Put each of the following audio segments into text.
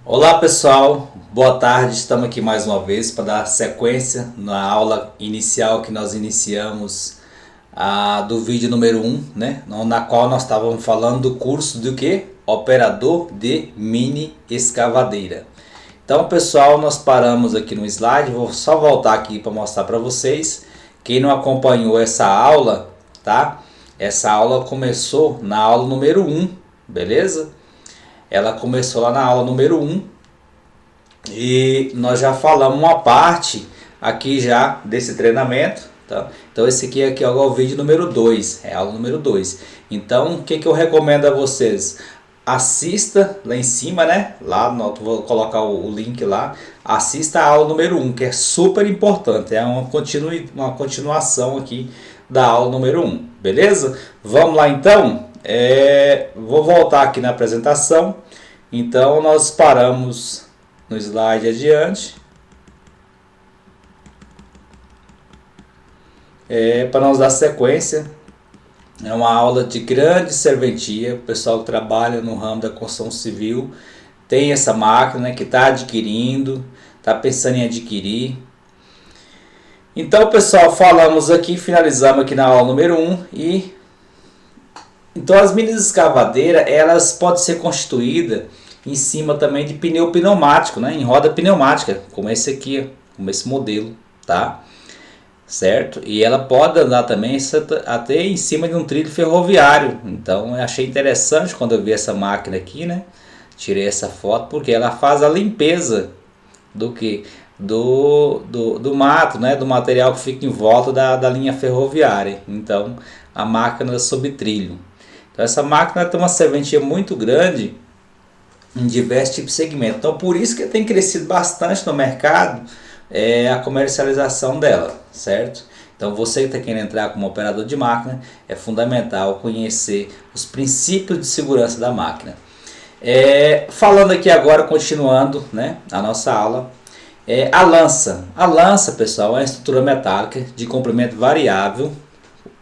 Olá pessoal, boa tarde. Estamos aqui mais uma vez para dar sequência na aula inicial que nós iniciamos do vídeo número 1, né? Na qual nós estávamos falando do curso do que? Operador de mini escavadeira. Então pessoal, nós paramos aqui no slide, vou só voltar aqui para mostrar para vocês. Quem não acompanhou essa aula, tá? Essa aula começou na aula número 1, beleza? Ela começou lá na aula número 1 e nós já falamos uma parte aqui já desse treinamento, tá? Então esse aqui é o vídeo número 2, é a aula número 2. Então o que eu recomendo a vocês? Assista lá em cima, né? Lá vou colocar o link lá. Assista a aula número 1, que é super importante, é uma continuação aqui da aula número 1, beleza? Vamos lá então. Vou voltar aqui na apresentação. Então nós paramos no slide adiante, para nós dar sequência. É uma aula de grande serventia. O pessoal que trabalha no ramo da construção civil tem essa máquina, né, que está adquirindo, está pensando em adquirir. Então pessoal, falamos aqui, finalizamos aqui na aula número 1 então as mini escavadeiras, elas podem ser constituídas em cima também de pneu pneumático, né? Em roda pneumática, como esse aqui, como esse modelo, tá? Certo? E ela pode andar também até em cima de um trilho ferroviário. Então eu achei interessante quando eu vi essa máquina aqui, né? Tirei essa foto porque ela faz a limpeza do que? Do mato, né? Do material que fica em volta da linha ferroviária. Então a máquina sob trilho. Então essa máquina tem uma serventia muito grande em diversos tipos de segmentos. Então por isso que tem crescido bastante no mercado a comercialização dela, certo? Então você que está querendo entrar como operador de máquina, é fundamental conhecer os princípios de segurança da máquina. Falando aqui agora, continuando, né, a nossa aula, a lança. A lança, pessoal, é uma estrutura metálica de comprimento variável.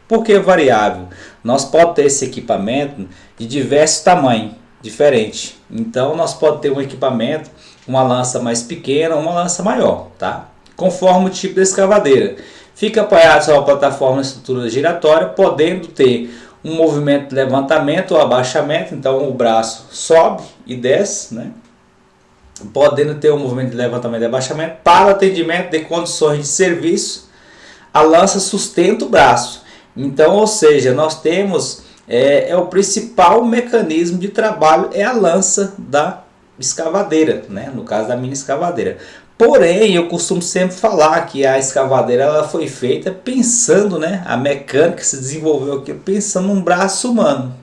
Por que variável? Nós podemos ter esse equipamento de diversos tamanhos diferentes. Então nós podemos ter um equipamento, uma lança mais pequena, uma lança maior, tá? Conforme o tipo da escavadeira. Fica apoiado sobre a plataforma de estrutura giratória, podendo ter um movimento de levantamento ou abaixamento. Então o braço sobe e desce, né? Podendo ter um movimento de levantamento e abaixamento. Para atendimento de condições de serviço, a lança sustenta o braço. Então, ou seja, nós temos o principal mecanismo de trabalho é a lança da escavadeira, né? No caso da mini escavadeira. Porém, eu costumo sempre falar que a escavadeira ela foi feita pensando, né? A mecânica se desenvolveu aqui pensando num braço humano.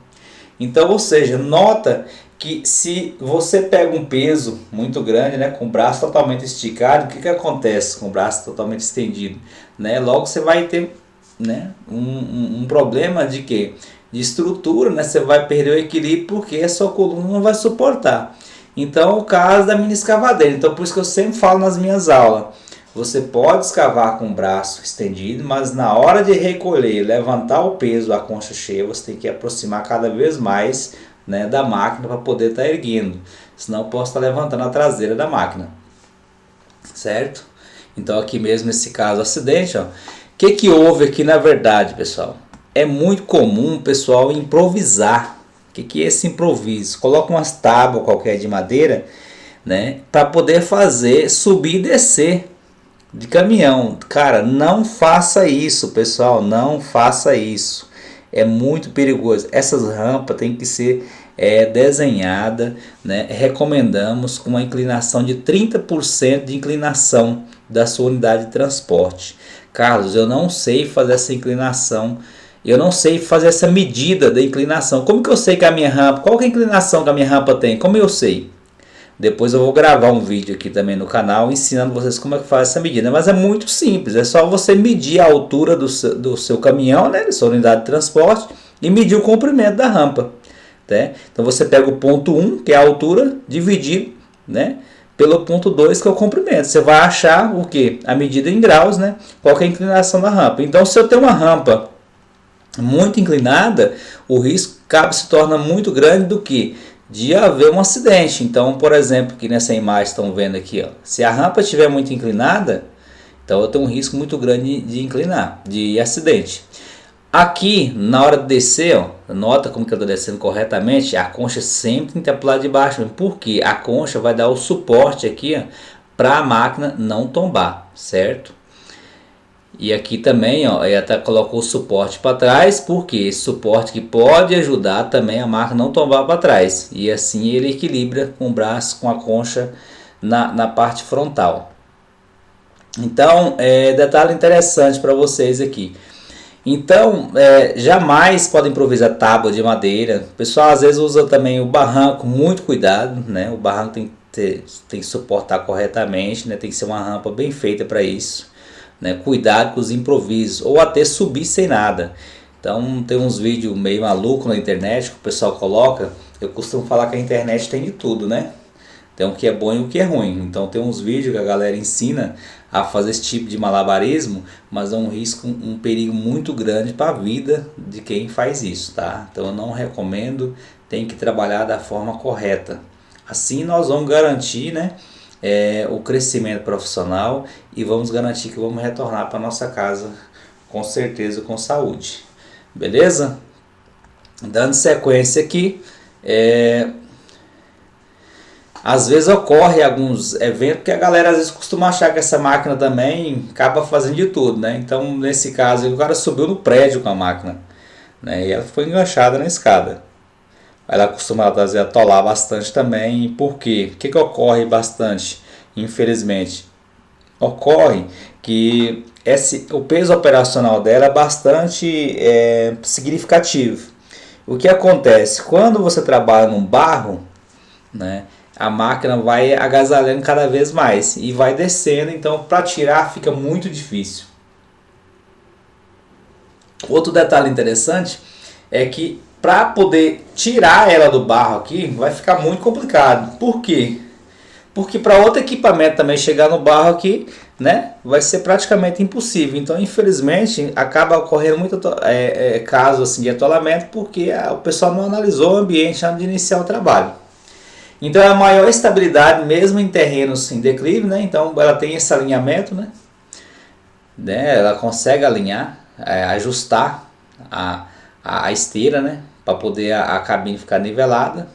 Então, ou seja, nota que se você pega um peso muito grande, né, com o braço totalmente esticado, o que acontece com o braço totalmente estendido? Né? Logo você vai ter, né, um problema de quê? De estrutura, né? Você vai perder o equilíbrio porque a sua coluna não vai suportar. Então é o caso da mini escavadeira. Então por isso que eu sempre falo nas minhas aulas, você pode escavar com o braço estendido, mas na hora de recolher, levantar o peso, a concha cheia, você tem que aproximar cada vez mais, né, da máquina para poder estar erguendo. Senão eu posso estar levantando a traseira da máquina, certo? Então aqui mesmo nesse caso acidente, ó, que houve aqui na verdade, pessoal? É muito comum o pessoal improvisar. O que é esse improviso? Coloca umas tábuas qualquer de madeira, né, para poder fazer subir e descer de caminhão. Cara, não faça isso, pessoal, não faça isso. É muito perigoso. Essas rampas têm que ser desenhadas, né? Recomendamos com uma inclinação de 30% de inclinação da sua unidade de transporte. Carlos, eu não sei fazer essa inclinação. Eu não sei fazer essa medida da inclinação. Como que eu sei que a minha rampa, qual que é a inclinação que a minha rampa tem? Como eu sei? Depois eu vou gravar um vídeo aqui também no canal ensinando vocês como é que faz essa medida. Mas é muito simples, é só você medir a altura do seu caminhão, né, da sua unidade de transporte, e medir o comprimento da rampa. Né? Então você pega o ponto 1, que é a altura, dividido, né, pelo ponto 2, que é o comprimento. Você vai achar o que? A medida em graus, né? Qual que é a inclinação da rampa. Então se eu tenho uma rampa muito inclinada, o risco se torna muito grande do que de haver um acidente. Então, por exemplo, que nessa imagem estão vendo aqui, ó, se a rampa estiver muito inclinada, então eu tenho um risco muito grande de inclinar, de acidente. Aqui, na hora de descer, ó, nota como que eu estou descendo corretamente, a concha sempre tem que estar para o lado de baixo, porque a concha vai dar o suporte aqui para a máquina não tombar, certo? E aqui também, ó, ela até colocou o suporte para trás, porque esse suporte que pode ajudar também a máquina não tombar para trás. E assim ele equilibra com o braço, com a concha na parte frontal. Então, detalhe interessante para vocês aqui. Então, jamais pode improvisar tábua de madeira. O pessoal às vezes usa também o barranco, muito cuidado, né? O barranco tem que suportar corretamente, né? Tem que ser uma rampa bem feita para isso, né? Cuidado com os improvisos, ou até subir sem nada. Então, tem uns vídeos meio malucos na internet que o pessoal coloca. Eu costumo falar que a internet tem de tudo, né? Tem o que é bom e o que é ruim. Então tem uns vídeos que a galera ensina a fazer esse tipo de malabarismo, mas é um risco, um perigo muito grande para a vida de quem faz isso, tá? Então eu não recomendo, tem que trabalhar da forma correta. Assim nós vamos garantir, né, o crescimento profissional e vamos garantir que vamos retornar para nossa casa com certeza com saúde. Beleza? Dando sequência aqui, às vezes ocorre alguns eventos que a galera às vezes costuma achar que essa máquina também acaba fazendo de tudo, né? Então nesse caso o cara subiu no prédio com a máquina, né? E ela foi enganchada na escada. Ela costuma trazer atolar bastante também. Por quê? O que ocorre bastante? Infelizmente ocorre que o peso operacional dela é bastante significativo. O que acontece? Quando você trabalha num barro, né, a máquina vai agasalhando cada vez mais e vai descendo, então para tirar fica muito difícil. Outro detalhe interessante é que para poder tirar ela do barro aqui vai ficar muito complicado. Por quê? Porque para outro equipamento também chegar no barro aqui, né, vai ser praticamente impossível. Então, infelizmente, acaba ocorrendo muito casos assim, de atolamento, porque o pessoal não analisou o ambiente antes de iniciar o trabalho. Então, é a maior estabilidade mesmo em terrenos em declive, né? Então, ela tem esse alinhamento, né? Ela consegue alinhar, ajustar a esteira, né? Para poder a cabine ficar nivelada.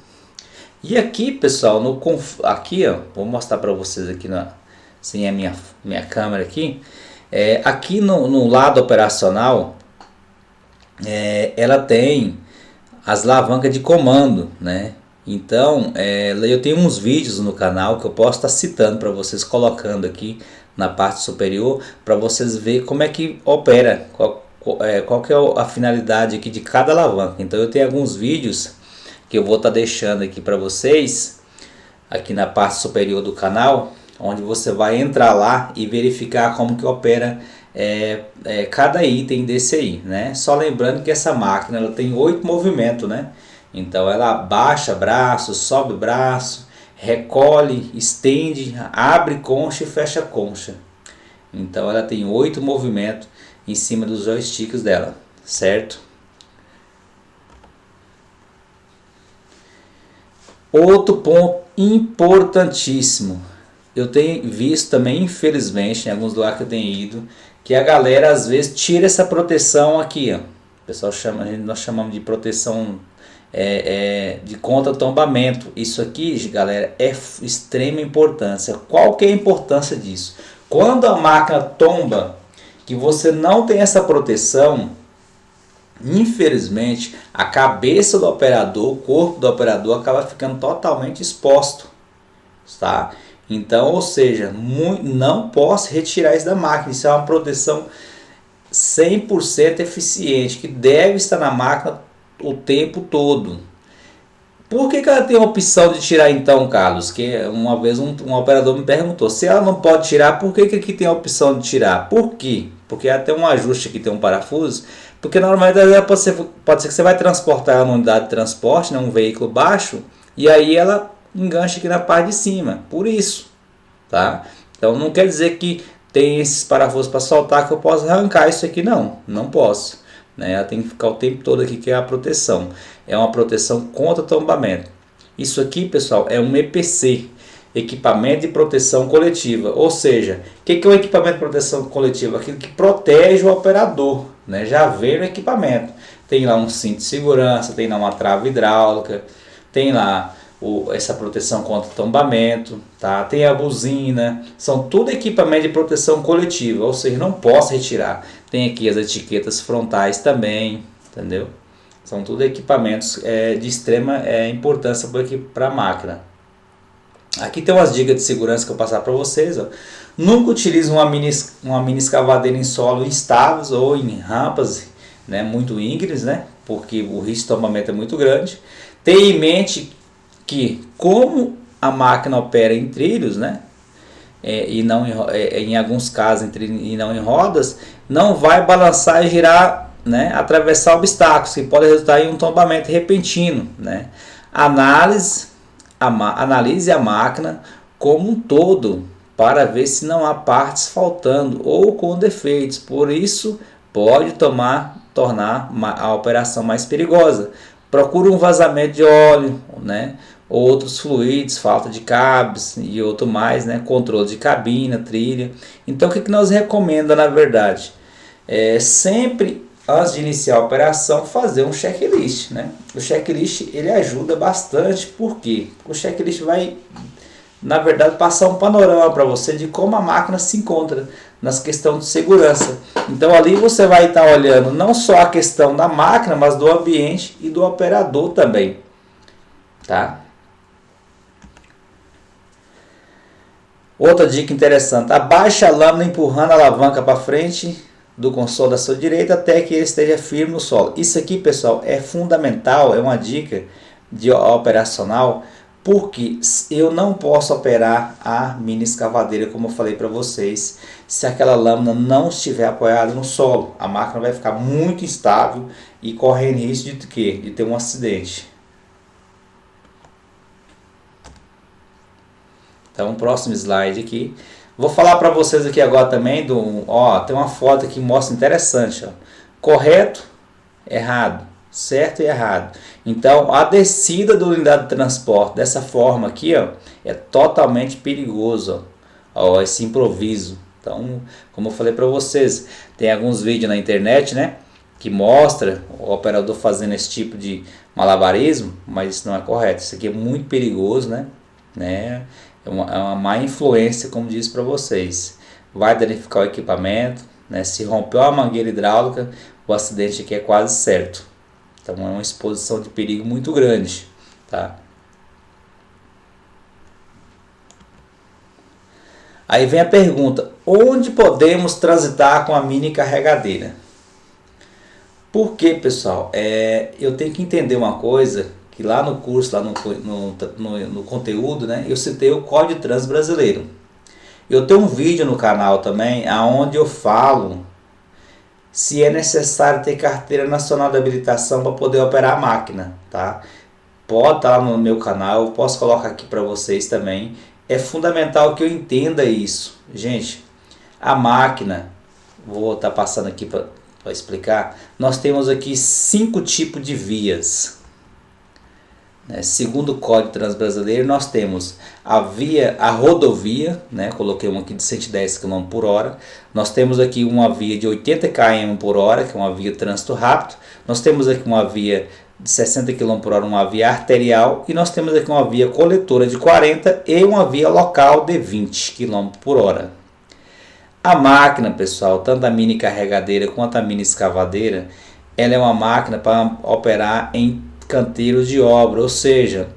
E aqui, pessoal, aqui, ó, vou mostrar para vocês aqui sem a minha câmera aqui. Aqui no lado operacional, ela tem as alavancas de comando, né? Então, eu tenho uns vídeos no canal que eu posso estar citando para vocês, colocando aqui na parte superior, para vocês verem como é que opera, qual que é a finalidade aqui de cada alavanca. Então eu tenho alguns vídeos que eu vou estar deixando aqui para vocês, aqui na parte superior do canal, onde você vai entrar lá e verificar como que opera cada item desse aí, né? Só lembrando que essa máquina ela tem 8 movimentos, né? Então ela baixa braço, sobe braço, recolhe, estende, abre concha e fecha concha. Então ela tem 8 movimentos em cima dos joysticks dela, certo? Outro ponto importantíssimo, eu tenho visto também, infelizmente, em alguns lugares que eu tenho ido, que a galera às vezes tira essa proteção aqui, ó. O pessoal nós chamamos de proteção de contra tombamento. Isso aqui, galera, é extrema importância. Qual que é a importância disso? Quando a máquina tomba, que você não tem essa proteção, infelizmente a cabeça do operador, o corpo do operador acaba ficando totalmente exposto, tá? Então, ou seja, não posso retirar isso da máquina. Isso é uma proteção 100% eficiente, que deve estar na máquina o tempo todo. Por que ela tem a opção de tirar então, Carlos? Que uma vez um operador me perguntou, se ela não pode tirar, por que aqui tem a opção de tirar? Por quê? Porque ela tem um ajuste aqui, tem um parafuso, porque normalmente ela pode ser que você vai transportar uma unidade de transporte, né, um veículo baixo, e aí ela engancha aqui na parte de cima, por isso, tá? Então não quer dizer que tem esses parafusos para soltar que eu posso arrancar isso aqui, não posso. Ela tem que ficar o tempo todo aqui, que é a proteção. É uma proteção contra tombamento. Isso aqui, pessoal, é um EPC, equipamento de proteção coletiva. Ou seja, o que é um equipamento de proteção coletiva? Aquilo que protege o operador, né? Já vem no equipamento. Tem lá um cinto de segurança, tem lá uma trava hidráulica, tem lá essa proteção contra tombamento, tá? Tem a buzina, são tudo equipamento de proteção coletiva, ou seja, não posso retirar. Tem aqui as etiquetas frontais também, entendeu? São tudo equipamentos de extrema importância para a máquina. Aqui tem umas dicas de segurança que eu vou passar para vocês. Ó. Nunca utilize uma mini escavadeira em solo instáveis ou em rampas, né, muito íngremes, né, porque o risco de tombamento é muito grande. Tenha em mente que, como a máquina opera em trilhos, né, e não em alguns casos e não em rodas, não vai balançar e girar, né, atravessar obstáculos que podem resultar em um tombamento repentino, né. Analise a máquina como um todo para ver se não há partes faltando ou com defeitos. Por isso, pode tornar a operação mais perigosa. Procure um vazamento de óleo, né? Outros fluidos, falta de cabos e outro mais, né? Controle de cabina, trilha. Então, o que nós recomenda, na verdade? Sempre antes de iniciar a operação, fazer um checklist, né? O checklist ele ajuda bastante, por quê? Porque o checklist vai, na verdade, passar um panorama para você de como a máquina se encontra nas questões de segurança. Então ali você vai estar olhando não só a questão da máquina, mas do ambiente e do operador também, tá? Outra dica interessante: abaixe a lâmina empurrando a alavanca para frente do console da sua direita até que ele esteja firme no solo. Isso aqui, pessoal, é fundamental, é uma dica operacional, porque eu não posso operar a mini escavadeira, como eu falei para vocês, se aquela lâmina não estiver apoiada no solo. A máquina vai ficar muito instável e correr risco de quê? De ter um acidente. Então, próximo slide aqui. Vou falar para vocês aqui agora também tem uma foto aqui que mostra interessante, ó. Correto, errado, certo e errado. Então, a descida da unidade de transporte dessa forma aqui, ó, é totalmente perigoso, ó, esse improviso. Então, como eu falei para vocês, tem alguns vídeos na internet, né, que mostra o operador fazendo esse tipo de malabarismo, mas isso não é correto. Isso aqui é muito perigoso, né? É uma má influência, como disse para vocês. Vai danificar o equipamento, né? Se rompeu a mangueira hidráulica, o acidente aqui é quase certo. Então é uma exposição de perigo muito grande, tá? Aí vem a pergunta: onde podemos transitar com a mini carregadeira? Por que, pessoal? Eu tenho que entender uma coisa, que lá no curso, lá no conteúdo, né, eu citei o Código de Trânsito Brasileiro. Eu tenho um vídeo no canal também, onde eu falo se é necessário ter carteira nacional de habilitação para poder operar a máquina, tá? Pode estar lá no meu canal, eu posso colocar aqui para vocês também. É fundamental que eu entenda isso. Gente, a máquina, vou estar passando aqui para explicar, nós temos aqui 5 tipos de vias. Segundo o Código de Trânsito Brasileiro, nós temos a rodovia, né? Coloquei uma aqui de 110 km por hora. Nós temos aqui uma via de 80 km por hora, que é uma via de trânsito rápido. Nós temos aqui uma via de 60 km por hora, uma via arterial. E nós temos aqui uma via coletora de 40 e uma via local de 20 km por hora. A máquina, pessoal, tanto a mini carregadeira quanto a mini escavadeira, ela é uma máquina para operar em canteiros de obra, ou seja,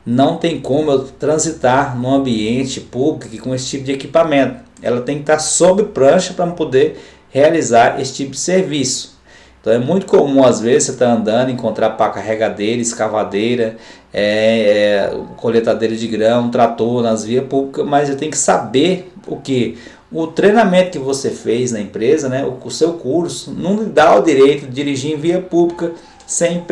não tem como eu transitar no ambiente público com esse tipo de equipamento. Ela tem que estar sob prancha para poder realizar esse tipo de serviço. Então é muito comum às vezes você estar andando, encontrar pá carregadeira, escavadeira, coletadeira de grão, trator nas vias públicas, mas eu tenho que saber o treinamento que você fez na empresa, né, o seu curso, não lhe dá o direito de dirigir em via pública sem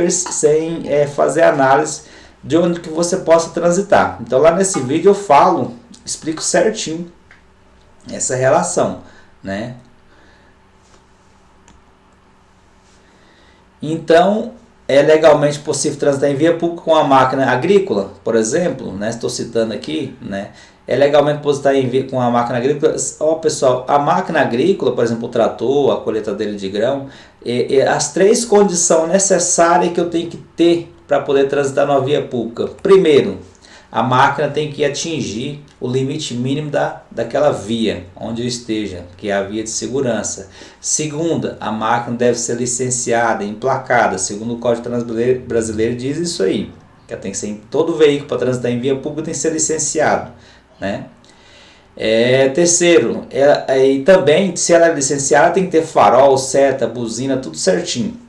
fazer análise de onde que você possa transitar. Então lá nesse vídeo eu explico certinho essa relação, né? Então é legalmente possível transitar em via pública com a máquina agrícola, por exemplo, né? Estou citando aqui, né? É legalmente transitar em via com a máquina agrícola. Ó, pessoal, a máquina agrícola, por exemplo, o trator, a colheitadeira de grão, as três condições necessárias que eu tenho que ter para poder transitar numa via pública. Primeiro, a máquina tem que atingir o limite mínimo daquela via onde eu esteja, que é a via de segurança. Segunda, a máquina deve ser licenciada, emplacada, segundo o Código de Trânsito Brasileiro diz isso aí, que tem que ser todo veículo para transitar em via pública tem que ser licenciado, né? Terceiro, e também se ela é licenciada tem que ter farol, seta, buzina, tudo certinho.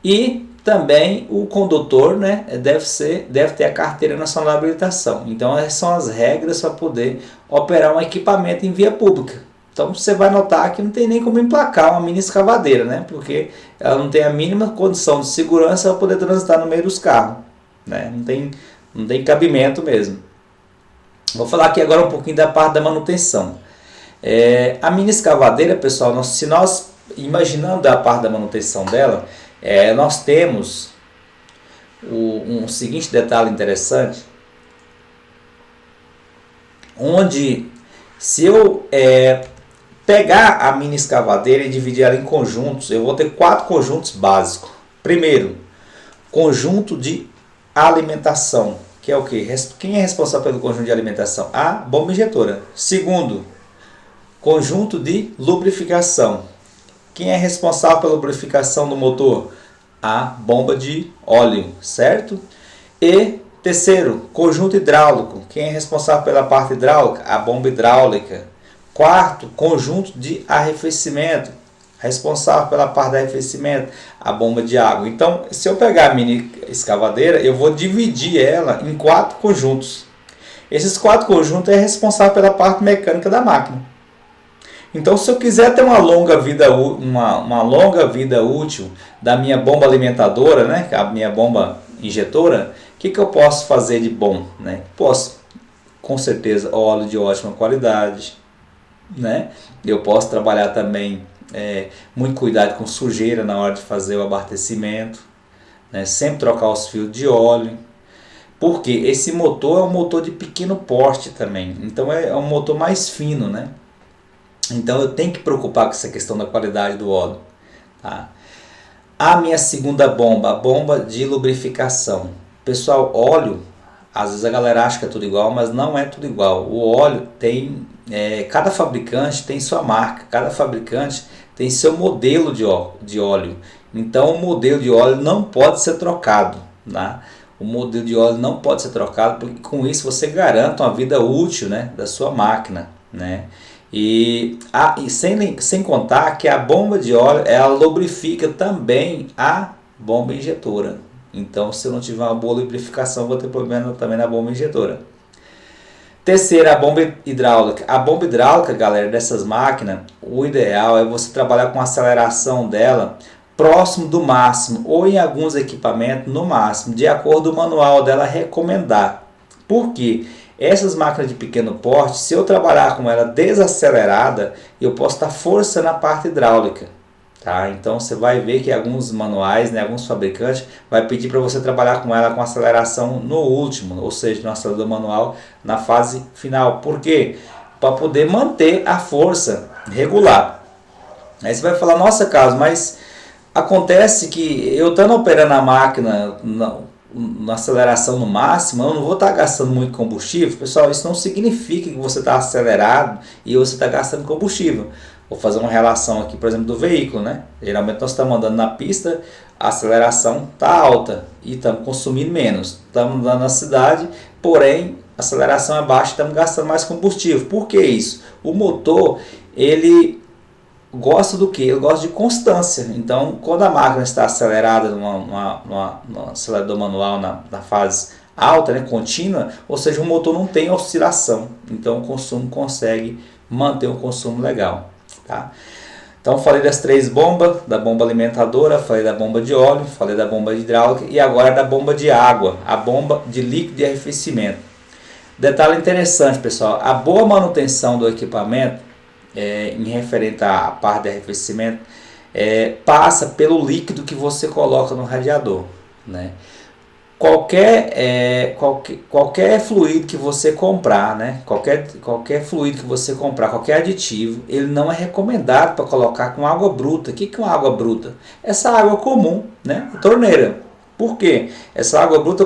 E também o condutor, né, deve ter a carteira nacional de habilitação. Então essas são as regras para poder operar um equipamento em via pública. Então você vai notar que não tem nem como emplacar uma mini escavadeira, né, porque ela não tem a mínima condição de segurança para poder transitar no meio dos carros, né, não tem cabimento mesmo. Vou falar aqui agora um pouquinho da parte da manutenção. A mini escavadeira, pessoal, se nós imaginando a parte da manutenção dela, nós temos um seguinte detalhe interessante, onde se eu pegar a mini escavadeira e dividir ela em conjuntos, eu vou ter 4 conjuntos básicos. Primeiro, conjunto de alimentação, que é o que? Quem é responsável pelo conjunto de alimentação? A bomba injetora. Segundo, conjunto de lubrificação. Quem é responsável pela lubrificação do motor? A bomba de óleo, certo? E terceiro, conjunto hidráulico. Quem é responsável pela parte hidráulica? A bomba hidráulica. Quarto, conjunto de arrefecimento. Responsável pela parte do arrefecimento, a bomba de água. Então, se eu pegar a mini escavadeira, eu vou dividir ela em 4 conjuntos. Esses 4 conjuntos é responsável pela parte mecânica da máquina. Então, se eu quiser ter uma longa vida útil da minha bomba alimentadora, né, a minha bomba injetora, o que eu posso fazer de bom? Né? Posso, com certeza, óleo de ótima qualidade. Né? Eu posso trabalhar também muito cuidado com sujeira na hora de fazer o abastecimento. Né? Sempre trocar os fios de óleo. Porque esse motor é um motor de pequeno porte também. Então é um motor mais fino, né? Então eu tenho que preocupar com essa questão da qualidade do óleo. Tá? A minha segunda bomba, a bomba de lubrificação. Pessoal, óleo, às vezes a galera acha que é tudo igual, mas não é tudo igual. O óleo tem, cada fabricante tem sua marca, cada fabricante tem seu modelo de óleo. Então o modelo de óleo não pode ser trocado. Tá? O modelo de óleo não pode ser trocado, porque com isso você garante uma vida útil, né, da sua máquina. Né? E sem contar que a bomba de óleo ela lubrifica também a bomba injetora. Então, se eu não tiver uma boa lubrificação, vou ter problema também na bomba injetora. Terceira, a bomba hidráulica. A bomba hidráulica, galera, dessas máquinas, o ideal é você trabalhar com a aceleração dela próximo do máximo, ou em alguns equipamentos no máximo, de acordo com o manual dela recomendar. Por quê? Essas máquinas de pequeno porte, se eu trabalhar com ela desacelerada, eu posso estar forçando a parte hidráulica. Tá? Então você vai ver que alguns manuais, né, alguns fabricantes, vai pedir para você trabalhar com ela com aceleração no último, ou seja, no acelerador manual na fase final. Por quê? Para poder manter a força regular. Aí você vai falar, nossa Carlos, mas acontece que eu estando operando a máquina na aceleração no máximo, eu não vou estar gastando muito combustível. Pessoal, isso não significa que você está acelerado e você está gastando combustível. Vou fazer uma relação aqui, por exemplo, do veículo, né? Geralmente nós estamos andando na pista, a aceleração está alta e estamos consumindo menos. Estamos andando na cidade, porém a aceleração é baixa e estamos gastando mais combustível. Por que isso? O motor, ele gosta do que? Ele gosta de constância. Então, quando a máquina está acelerada no acelerador manual na fase alta, né, contínua, ou seja, o motor não tem oscilação. Então, o consumo consegue manter um consumo legal. Tá? Então, falei das 3 bombas, da bomba alimentadora, falei da bomba de óleo, falei da bomba hidráulica e agora da bomba de água, a bomba de líquido de arrefecimento. Detalhe interessante, pessoal, a boa manutenção do equipamento, em referente à parte de arrefecimento, passa pelo líquido que você coloca no radiador. né? Qualquer fluido que você comprar, né? Qualquer fluido que você comprar, qualquer aditivo, ele não é recomendado para colocar com água bruta. O que é uma água bruta? Essa água comum, né? Torneira. Por quê? Essa água bruta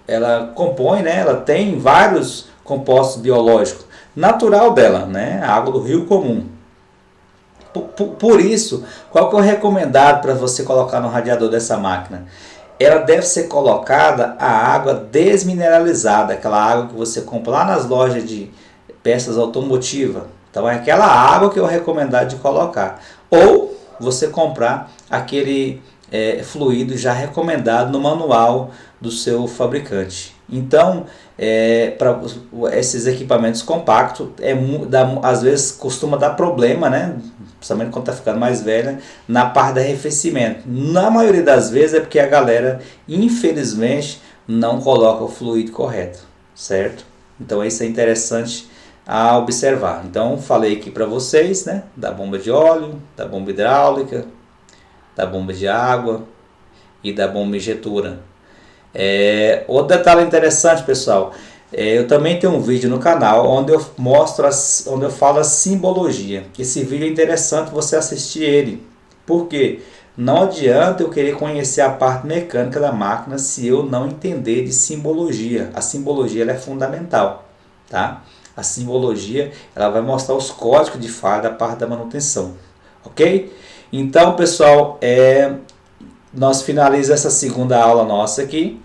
ela compõe, né? Ela tem vários compostos biológicos natural dela, né? A água do rio comum. Por isso, qual que é o recomendado para você colocar no radiador dessa máquina? Ela deve ser colocada a água desmineralizada, aquela água que você compra lá nas lojas de peças automotivas. Então é aquela água que eu recomendado de colocar. Ou você comprar aquele fluido já recomendado no manual do seu fabricante. Então, para esses equipamentos compactos, às vezes costuma dar problema, né? Principalmente quando está ficando mais velha, na parte de arrefecimento. Na maioria das vezes é porque a galera, infelizmente, não coloca o fluido correto, certo? Então isso é interessante a observar. Então falei aqui para vocês, né, da bomba de óleo, da bomba hidráulica, da bomba de água e da bomba injetora. Outro detalhe interessante, pessoal, eu também tenho um vídeo no canal onde eu mostro, onde eu falo a simbologia. Esse vídeo é interessante você assistir ele. Por quê? Não adianta eu querer conhecer a parte mecânica da máquina se eu não entender de simbologia. A simbologia ela é fundamental, tá? A simbologia ela vai mostrar os códigos de falha da parte da manutenção, ok? Então, pessoal, nós finalizamos essa segunda aula nossa aqui.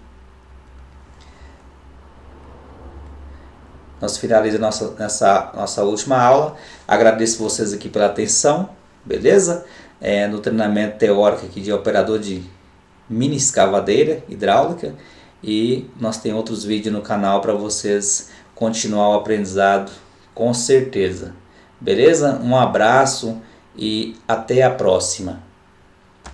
Nós finalizamos essa nossa última aula. Agradeço vocês aqui pela atenção, beleza? No treinamento teórico aqui de operador de mini escavadeira hidráulica. E nós temos outros vídeos no canal para vocês continuar o aprendizado com certeza. Beleza? Um abraço e até a próxima.